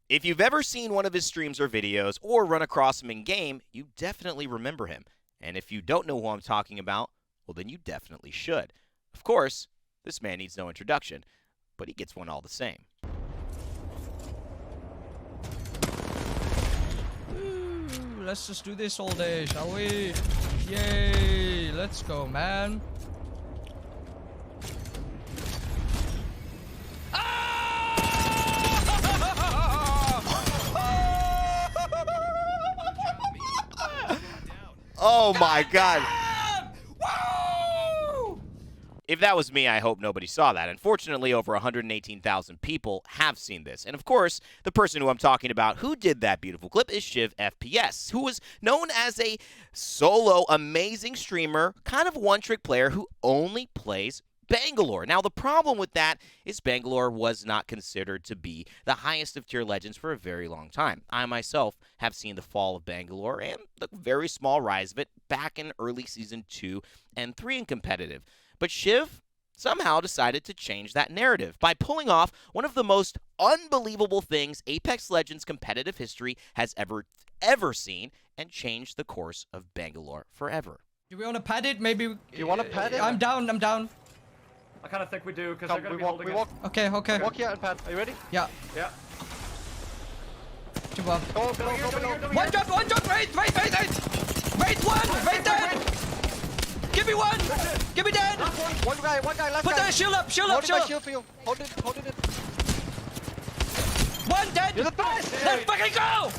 If you've ever seen one of his streams or videos or run across him in game, you definitely remember him. And if you don't know who I'm talking about, well, then you definitely should. Of course, this man needs no introduction, but he gets one all the same. Ooh, let's just do this all day, shall we? Yay! Let's go, man. Oh my god. If that was me, I hope nobody saw that. Unfortunately, over 118,000 people have seen this. And of course, the person who I'm talking about who did that beautiful clip is SHIVFPS, who was known as a solo amazing streamer, kind of one-trick player who only plays Bangalore. Now, the problem with that is Bangalore was not considered to be the highest of tier legends for a very long time. I myself have seen the fall of Bangalore and the very small rise of it back in early Season 2 and 3 in competitive. But Shiv somehow decided to change that narrative by pulling off one of the most unbelievable things Apex Legends competitive history has ever seen and changed the course of Bangalore forever. Do we want to pad it? Maybe. Do you want to pad it? I'm down. I'm down. I kind of think we do, because they're going to be holding we it. walk. Okay, okay. Walk here and pad. Are you ready? Yeah. Yeah. Jump up. Go below. One jump, one jump. Wait. Wait one. Wait dead. Give me one. Give me dead. One guy left. Put that shield up. Shield up. Hold Shield up. shield for you. Hold it. One dead. You're the best. Let's fucking go.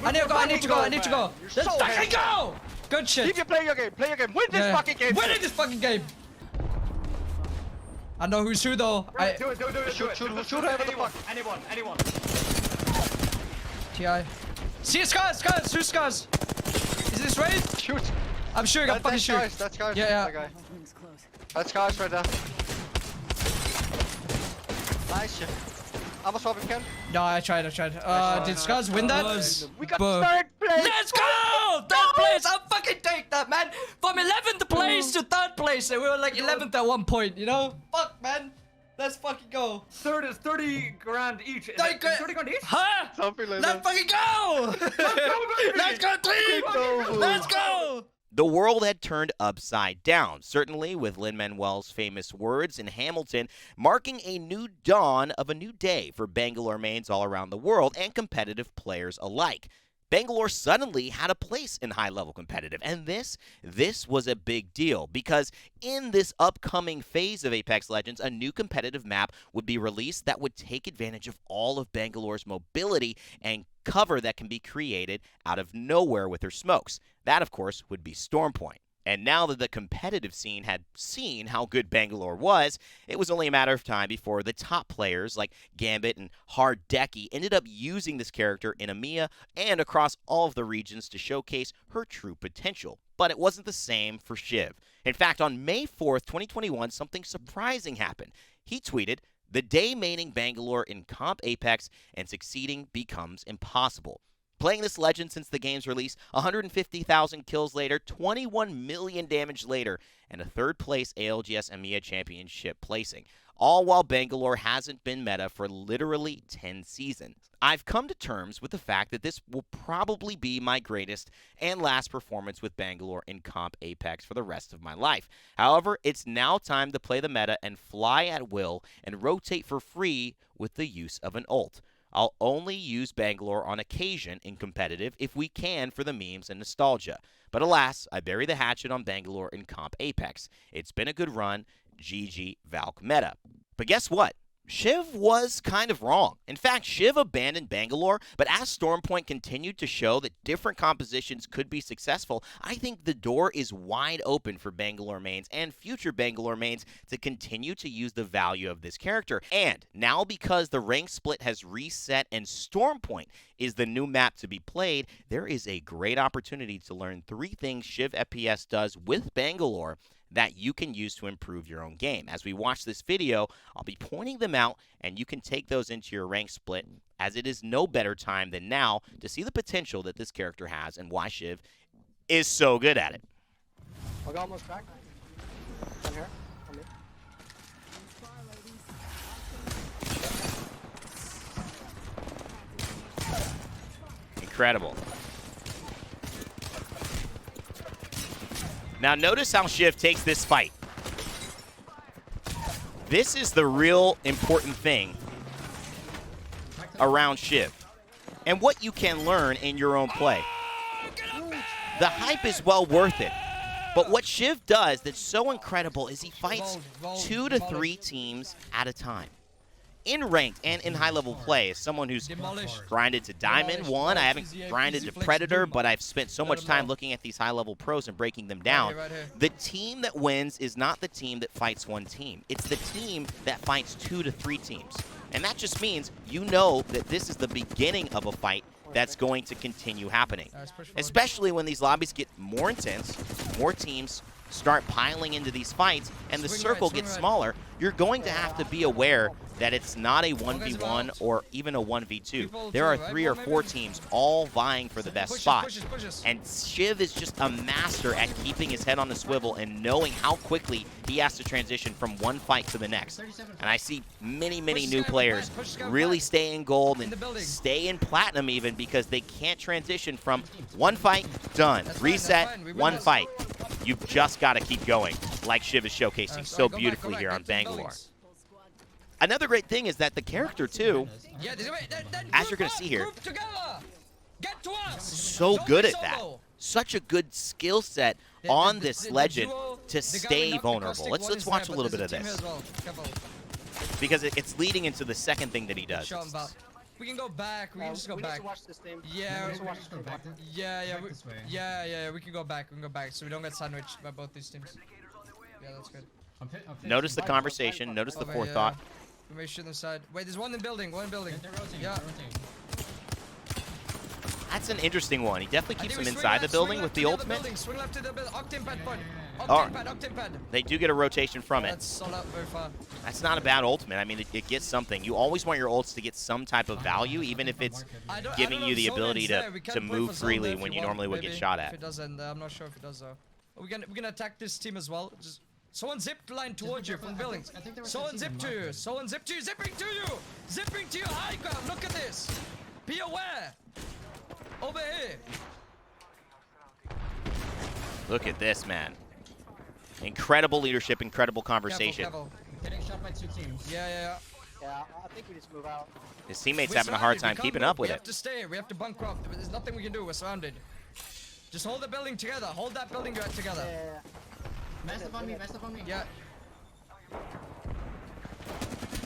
I need to go. Let's fucking go. Good shit. Keep playing your game. Play your game. Win this fucking game. Win this fucking game. I know who's who though. Do it. Shoot whoever the fuck. Anyone. TI. See scars. Who's scars? Is this right? Shoot. I'm shooting. I'm fucking shooting. That's guys. Yeah. That guy. That's guys right there. Nice shit. I'm a swap if you can. No, I tried. Did Scars win that? We got third place. Let's go! Third place! I'll fucking take that, man! From 11th place to 3rd place, and we were like 11th at one point, you know? Fuck, man. Let's fucking go. Third is 30 grand each. 30 grand each? Huh? Something like Let's that. fucking go! Let's go, team! Let's go! The world had turned upside down, certainly with Lin-Manuel's famous words in Hamilton, marking a new dawn of a new day for Bangalore mains all around the world and competitive players alike. Bangalore suddenly had a place in high-level competitive, and this was a big deal because in this upcoming phase of Apex Legends, a new competitive map would be released that would take advantage of all of Bangalore's mobility and cover that can be created out of nowhere with their smokes. That, of course, would be Stormpoint. And now that the competitive scene had seen how good Bangalore was, it was only a matter of time before the top players like Gambit and Hardeki ended up using this character in EMEA and across all of the regions to showcase her true potential. But it wasn't the same for Shiv. In fact, on May 4th, 2021, something surprising happened. He tweeted, "The day maining Bangalore in Comp Apex and succeeding becomes impossible." Playing this legend since the game's release, 150,000 kills later, 21 million damage later, and a 3rd place ALGS EMEA Championship placing, all while Bangalore hasn't been meta for literally 10 seasons. I've come to terms with the fact that this will probably be my greatest and last performance with Bangalore in Comp Apex for the rest of my life. However, it's now time to play the meta and fly at will and rotate for free with the use of an ult. I'll only use Bangalore on occasion in competitive if we can for the memes and nostalgia. But alas, I bury the hatchet on Bangalore in Comp Apex. It's been a good run. GG Valk meta. But guess what? Shiv was kind of wrong. In fact, Shiv abandoned Bangalore, but as Stormpoint continued to show that different compositions could be successful, I think the door is wide open for Bangalore mains and future Bangalore mains to continue to use the value of this character. And now because the rank split has reset and Stormpoint is the new map to be played, there is a great opportunity to learn 3 things SHIVFPS does with Bangalore that you can use to improve your own game. As we watch this video, I'll be pointing them out, and you can take those into your rank split, as it is no better time than now to see the potential that this character has and why Shiv is so good at it. I got almost back. Come here. Come here. Incredible. Now notice how Shiv takes this fight. This is the real important thing around Shiv and what you can learn in your own play. The hype is well worth it. But what Shiv does that's so incredible is he fights 2 to 3 teams at a time. In ranked and in high-level play, as someone who's grinded to Diamond 1, I haven't grinded to Predator, but I've spent so much time looking at these high-level pros and breaking them down. The team that wins is not the team that fights one team. It's the team that fights 2 to 3 teams. And that just means you know that this is the beginning of a fight that's going to continue happening. Especially when these lobbies get more intense, more teams start piling into these fights, and the circle gets smaller, you're going to have to be aware that it's not a 1v1 or even a 1v2. There are 3 or 4 teams all vying for the best spot. And Shiv is just a master at keeping his head on the swivel and knowing how quickly he has to transition from one fight to the next. And I see many, many new players really stay in gold and stay in platinum even because they can't transition from one fight, done, reset, one fight. You've just got to keep going, like Shiv is showcasing so beautifully here on Bangalore. Another great thing is that the character, too, as you're going to see here, so good at that. Such a good skill set on this legend to stay vulnerable. Let's watch a little bit of this. Because it's leading into the second thing that he does. We can go back. We can just go back. Yeah, we can go back. We can go back so we don't get sandwiched by both these teams. Yeah, that's good. Notice the conversation. Notice the forethought. We may shoot the side. Wait, there's one in building. One in building. Yeah. That's an interesting one. He definitely keeps him inside the building with the ultimate. Swing left to the building. Octane pad point. Octane pad. They do get a rotation from it. That's sold out very far. That's not a bad ultimate. I mean, it gets something. You always want your ults to get some type of value, even if it's giving you the ability to move freely when you normally would get shot at. If it doesn't, I'm not sure if it does though. We're gonna attack this team as well. Just someone zip line towards you from buildings. Someone zip to you. Someone zip to you. Zipping to you. Zipping to your high ground. Look at this. Be aware. Over here. Look at this, man. Incredible leadership, incredible conversation. Careful. Getting shot by 2 teams. Yeah. Yeah, I think we just move out. His teammates having a hard time keeping up with it. We have to stay. We have to bunker up. There's nothing we can do. We're surrounded. Just hold the building together. Hold that building together. Yeah. Mess up on me. Yeah.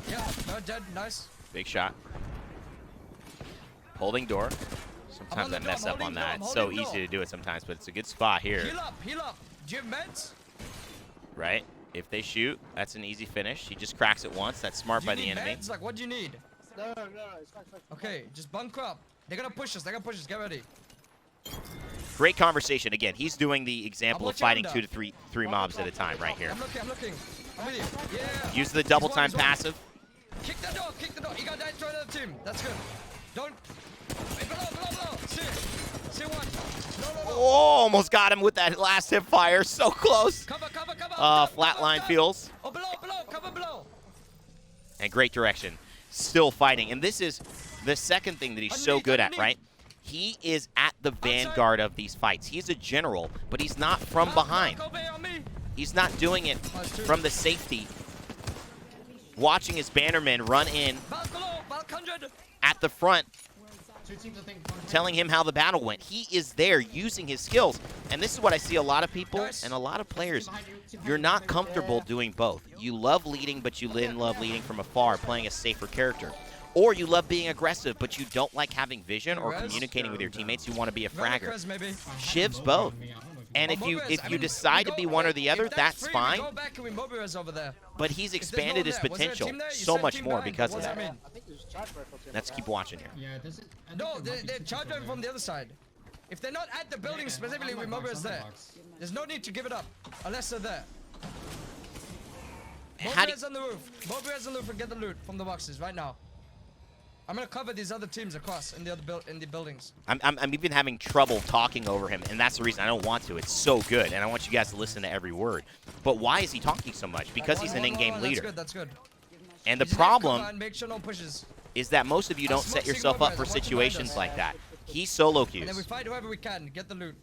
Yeah, no, dead. Nice. Big shot. Holding door. Sometimes I mess up on that. It's so easy to do it sometimes, but it's a good spot here. Heal up. Do you have meds? Right? If they shoot, that's an easy finish. He just cracks it once. That's smart by the enemy. Meds? Like, what do you need? No, it's fine. Okay, just bunker up. They're gonna push us. Get ready. Great conversation. Again, he's doing the example of fighting 2 to 3 mobs at a time right here. I'm looking. I'm with you. Yeah. Use the double time passive. Kick the door. You gotta destroy the team. That's good. Don't. Hey, below. See one. No. Oh, almost got him with that last hip fire. So close. Cover. Flatline feels. Oh, below. Cover below. And great direction. Still fighting. And this is the second thing that he's so good at, right? He is at the vanguard of these fights. He's a general, but he's not from behind. He's not doing it from the safety. Watching his bannermen run in at the front, telling him how the battle went. He is there using his skills. And this is what I see a lot of people and a lot of players. You're not comfortable doing both. You love leading, but you love leading from afar, playing a safer character. Or you love being aggressive, but you don't like having vision or communicating with your teammates. You want to be a fragger. Shiv's both. And if you decide to be one or the other, that's fine. But he's expanded his potential so much more because of that. Let's keep watching here. No, they're charging from the other side. If they're not at the building specifically with Mobius there, there's no need to give it up unless they're there. Mobius on the roof and get the loot from the boxes right now. I'm gonna cover these other teams across in the buildings. I'm even having trouble talking over him, and that's the reason I don't want to. It's so good, and I want you guys to listen to every word. But why is he talking so much? Because he's an in-game leader. That's good. And the problem make sure no pushes. is that most of you don't set yourself up for situations like that. He solo And then we queues fight whoever we can. Get the loot.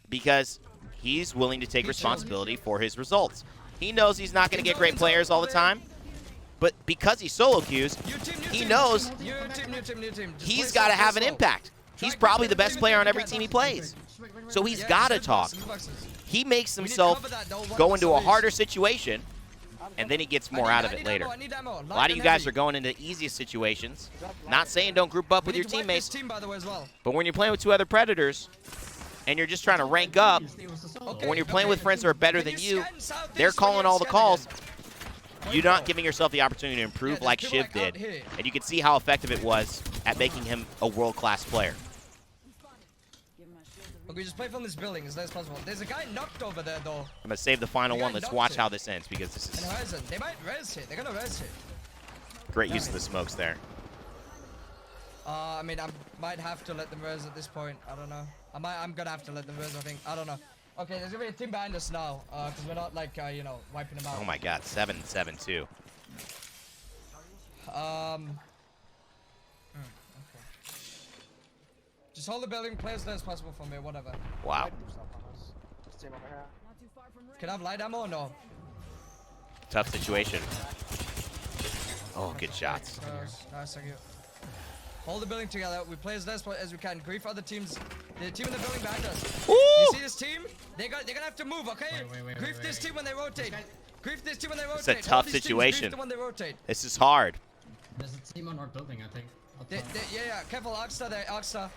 because he's willing to take He responsibility for his results. He knows he's not going to get great Team players all the time, but because he solo queues, New team, new he team. knows New team, new team, new team. Just he's play got to slow, have play an slow. impact. He's Try probably the grip best everything player on you every can. team he plays. So he's Yeah, got to in the talk. boxes, in the boxes. He makes We need to himself cover that, though. One go of into us a at harder least. situation, and then he gets more out of it later. I need ammo. A lot of you guys are going into easiest situations. Not saying don't group up with your teammates, Team, by the way, as well. but when you're playing with two other predators, and you're just trying to rank up, Okay, or when you're playing with friends who are better than you, scan southeast they're when calling you're all the scanning calls. again? You're not giving yourself the opportunity to improve there's like people Shiv like out did, here. and you can see how effective it was at making him a world-class player. Okay, just play from this building as late as possible. There's a guy knocked over there, though. I'm gonna save the final You one. got Let's knocked watch it. how this ends because this And is Horizon. They might res it. They're gonna res it. great use of the smokes there. I mean, I might have to let them res at this point. I don't know. I'm gonna have to let them res, I think. I don't know. Okay, there's gonna be a team behind us now, because we're not, like, you know, wiping them out. Oh my God, 7-7-2. Okay. Just hold the building, play as low as possible for me, whatever. Wow. Do stuff on us. This team over here. Can I have light ammo or no? Tough situation. Oh, good shots. Nice, thank you. Hold the building together. We play as less as we can. Grief other teams. The team in the building behind us. Ooh! You see this team? They're gonna have to move, okay? Wait, Grief this team when they rotate. Grief this team when they rotate. It's a All tough these teams situation. grief them when they rotate. This is hard. There's a team on our building, I think. Yeah. Careful, Oxa there, Oxa.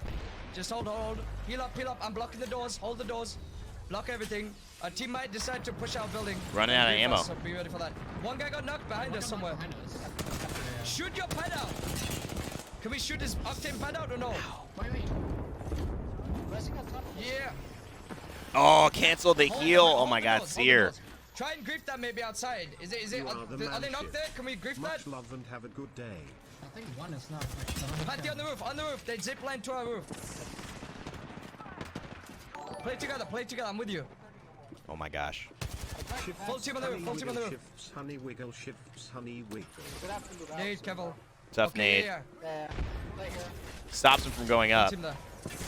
Just hold. Heal up. I'm blocking the doors. Hold the doors. Block everything. Our team might decide to push our building. Running and out of grief ammo. us, so be ready for that. One guy got knocked behind us somewhere. Behind us. Shoot your pad out. Can we shoot his octane pad out or no? Wait. Resing on top. Yeah. Oh, cancel the Hold heal. the- Oh hold my the God, doors, hold the Seer. doors. Try and grief that maybe outside. Is it? You are the Are they man knocked ship. there? Can we grief that? Much love and have a good day. I think one is not. Patty on the roof. On the roof. They zip line to our roof. Play together. I'm with you. Oh my gosh. Full team on the roof. Full team on the roof. Shifts, honey wiggle, shifts, honey wiggle. Good afternoon. Nade, careful. Tough Okay, nade. yeah. Yeah. Play here. Stops him from going Full up. team there.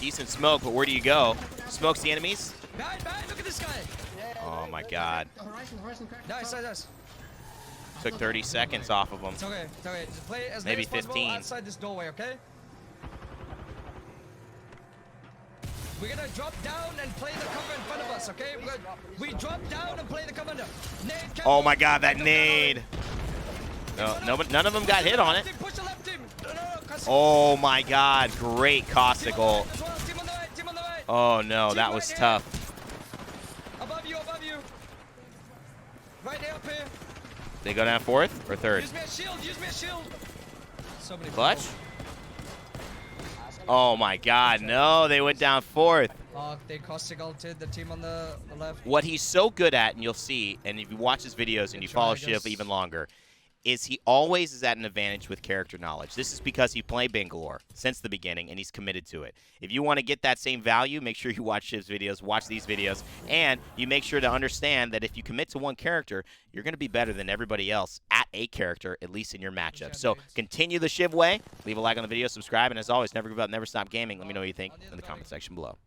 Decent smoke, but where do you go? Smokes the enemies? Behind. Look at this guy. Oh my God. Horizon crack. Nice. Took 30 seconds off of him. It's okay. Just play as Maybe late as possible 15. outside this doorway, okay? We're gonna drop down and play the cover in front of us, okay? We drop down and play the cover. Nade, careful. Oh my God, that Drop down nade. No, none of them got hit on it. Push the left team. No, Custom. Oh my God, great Costicle. Team on the right. Oh no, that was tough. Above you. Right there, up here. They go down fourth or third? Use me a shield. So many Clutch? people. Oh my God, no, they went down fourth. They caustic ulted the team on the left. What he's so good at, and you'll see, and if you watch his videos and you follow try, I Shiv guess. even longer, is he always is at an advantage with character knowledge. This is because he played Bangalore since the beginning, and he's committed to it. If you want to get that same value, make sure you watch Shiv's videos, watch these videos, and you make sure to understand that if you commit to one character, you're going to be better than everybody else at a character, at least in your matchup. So continue the Shiv way. Leave a like on the video, subscribe, and as always, never give up, never stop gaming. Let me know what you think in the comment section below.